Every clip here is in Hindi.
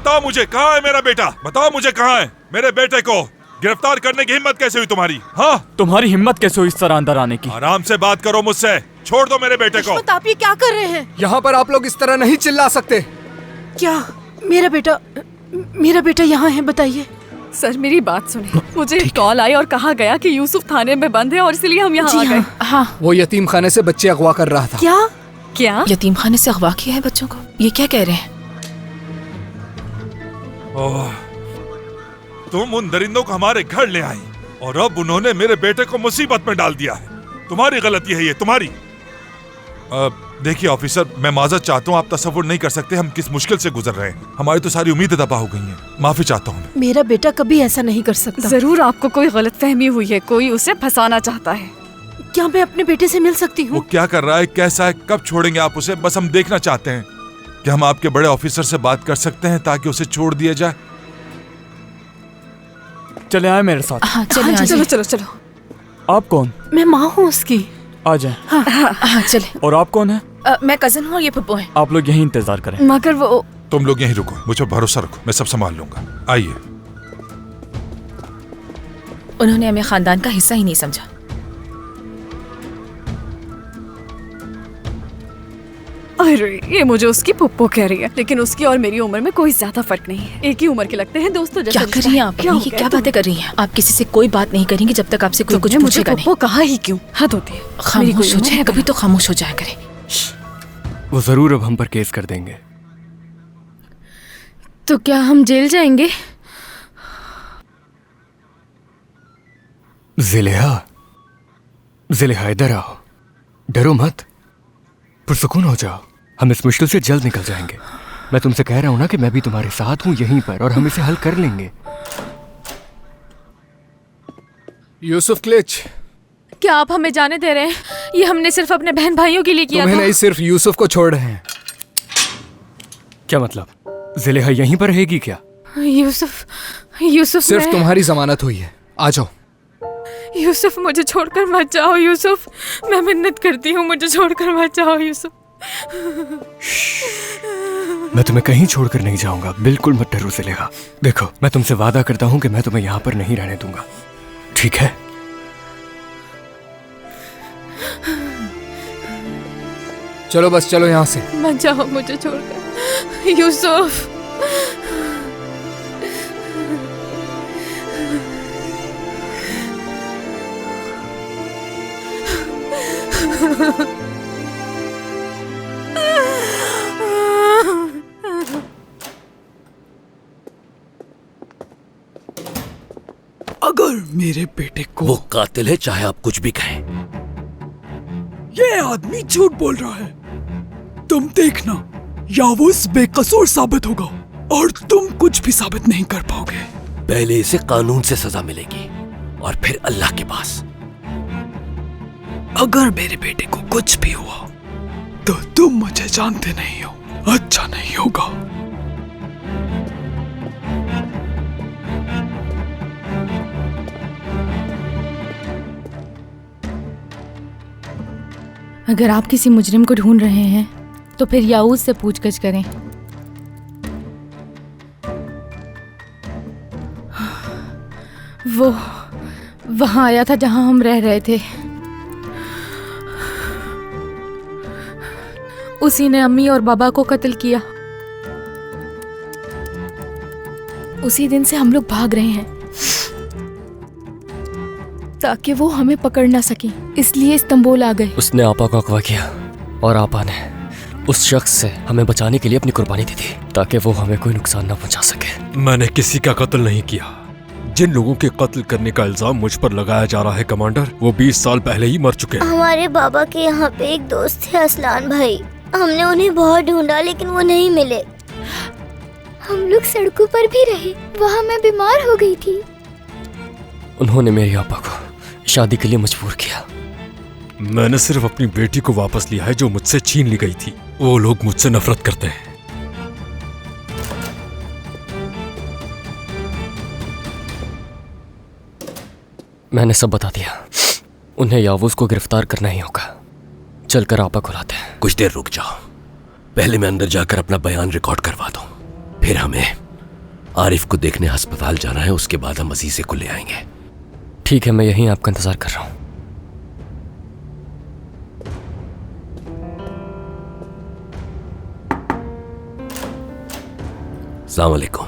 बताओ मुझे, कहाँ है मेरा बेटा? बताओ मुझे कहाँ है मेरे बेटे को गिरफ्तार करने की हिम्मत कैसे हुई तुम्हारी? हाँ, तुम्हारी हिम्मत कैसे हुई इस तरह अंदर आने की? आराम से बात करो मुझसे, छोड़ दो मेरे बेटे को। आप ये क्या कर रहे हैं? यहाँ पर आप लोग इस तरह नहीं चिल्ला सकते। क्या मेरा बेटा यहाँ है? बताइए। सर मेरी बात सुनिए, मुझे कॉल आई और कहा गया कि यूसुफ थाने में बंद है और इसलिए हम यहाँ आ गए। हाँ। वो यतीम खाने से बच्चे अगवा कर रहा था। क्या? यतीम खाने से अगवा किया है बच्चों को? ये क्या कह रहे हैं? तुम उन दरिंदों को हमारे घर ले आई और अब उन्होंने मेरे बेटे को मुसीबत में डाल दिया है। तुम्हारी गलती है ये, तुम्हारी। देखिए ऑफिसर, मैं माजरत चाहता हूँ, आप तसव्वुर नहीं कर सकते हम किस मुश्किल से गुजर रहे हैं। हमारी तो सारी उम्मीदें तबाह हो गई हैं। माफी चाहता हूँ। मेरा बेटा कभी ऐसा नहीं कर सकता। जरूर आपको कोई गलतफहमी हुई है, कोई उसे फंसाना चाहता है। क्या मैं अपने बेटे से मिल सकती हूँ? वो क्या कर रहा है, कैसा है, कब छोड़ेंगे आप उसे? बस हम देखना चाहते हैं। क्या हम आपके बड़े ऑफिसर से बात कर सकते हैं ताकि उसे छोड़ दिया जाए? चले आए मेरे साथ। हाँ, चलो चलो चलो। आप कौन? मैं माँ हूँ उसकी। आ जाए। हाँ, चले। और आप कौन है? मैं कजन हूँ और ये पप्पू है। आप लोग यहीं इंतजार करें। मगर वो तुम लोग यहीं रुको, मुझ पर भरोसा रखो, मैं सब संभाल लूंगा। आइए। उन्होंने हमें खानदान का हिस्सा ही नहीं समझा। अरे ये मुझे उसकी पुप्पो कह रही है, लेकिन उसकी और मेरी उम्र में कोई ज्यादा फर्क नहीं है। एक ही उम्र के लगते हैं, दोस्तों जैसे। क्या कर रही हैं आप? ये क्या बातें कर रही हैं? आप किसी से कोई बात नहीं करेंगी जब तक आपसे कोई कुछ पूछेगा नहीं। पुप्पो कहा ही क्यों? हद होती है। खामोश हो जाए, कभी तो खामोश हो जाया करे। वो जरूर अब हम पर केस कर देंगे। तो क्या हम जेल जाएंगे? जिलेहा इधर आओ, डरो मत, पुरसुकून हो जाओ। हम इस मुश्किल से जल्द निकल जाएंगे। मैं तुमसे कह रहा हूं ना कि मैं भी तुम्हारे साथ हूं यहीं पर, और हम इसे हल कर लेंगे। यूसुफ क्लिच, क्या आप हमें जाने दे रहे हैं? ये हमने सिर्फ अपने बहन भाइयों के लिए किया था। तुम्हें नहीं, सिर्फ यूसुफ को छोड़ रहे हैं। क्या मतलब? जिलेहा यहीं पर रहेगी क्या? यूसुफ सिर्फ तुम्हारी जमानत हुई है, आ जाओ। यूसुफ मुझे छोड़कर मत जाओ यूसुफ, मैं मिन्नत करती हूँ, मुझे छोड़कर मत जाओ यूसुफ। मैं तुम्हें कहीं छोड़कर नहीं जाऊंगा, बिल्कुल मत डरो जिलेहा। देखो, मैं तुमसे वादा करता हूँ कि मैं तुम्हें यहाँ पर नहीं रहने दूंगा, ठीक है? चलो बस चलो यहाँ से। मत जाओ मुझे छोड़कर यूसुफ। अगर मेरे बेटे को, वो कातिल है चाहे आप कुछ भी कहें। ये आदमी झूठ बोल रहा है। तुम देखना, या वो इस बेकसूर साबित होगा और तुम कुछ भी साबित नहीं कर पाओगे। पहले इसे कानून से सजा मिलेगी और फिर अल्लाह के पास। अगर मेरे बेटे को कुछ भी हुआ तो तुम मुझे जानते नहीं हो, अच्छा नहीं होगा। अगर आप किसी मुजरिम को ढूंढ रहे हैं तो फिर याऊद से पूछगछ करें। वो वहां आया था जहां हम रह रहे थे। उसी ने अम्मी और बाबा को कत्ल किया। उसी दिन से हम लोग भाग रहे हैं ताकि वो हमें पकड़ ना सके, इसलिए इस्तांबुल आ गए। उसने आपा को अगवा किया और आपा ने उस शख्स से हमें बचाने के लिए अपनी कुर्बानी दी थी ताकि वो हमें कोई नुकसान ना पहुंचा सके। मैंने किसी का कत्ल नहीं किया। जिन लोगों के कत्ल करने का इल्जाम मुझ पर लगाया जा रहा है कमांडर, वो 20 साल पहले ही मर चुके हैं। हमारे बाबा के यहाँ पे एक दोस्त थे, असलान भाई। हमने उन्हें बहुत ढूंढा लेकिन वो नहीं मिले। हम लोग सड़कों पर भी रहे, वहाँ मैं बीमार हो गई थी। उन्होंने मेरी आपा को शादी के लिए मजबूर किया। मैंने सिर्फ अपनी बेटी को वापस लिया है जो मुझसे छीन ली गई थी। वो लोग मुझसे नफरत करते हैं। मैंने सब बता दिया। उन्हें यावूस को गिरफ्तार करना ही होगा। चलकर आपा को लाते हैं। कुछ देर रुक जाओ, पहले मैं अंदर जाकर अपना बयान रिकॉर्ड करवा दूं, फिर हमें आरिफ को देखने अस्पताल जाना है, उसके बाद हम अजीजे को ले आएंगे। ठीक है, मैं यहीं आपका इंतजार कर रहा हूँ। अस्सलाम वालेकुम।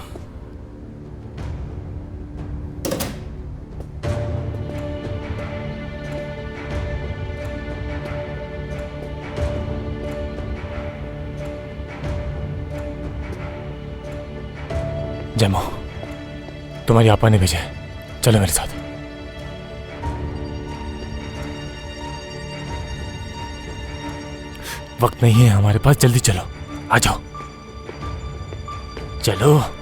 जैमो, तुम्हारी आपा ने भेजा है, चलो मेरे साथ। वक्त नहीं है हमारे पास, जल्दी चलो, आ जाओ, चलो।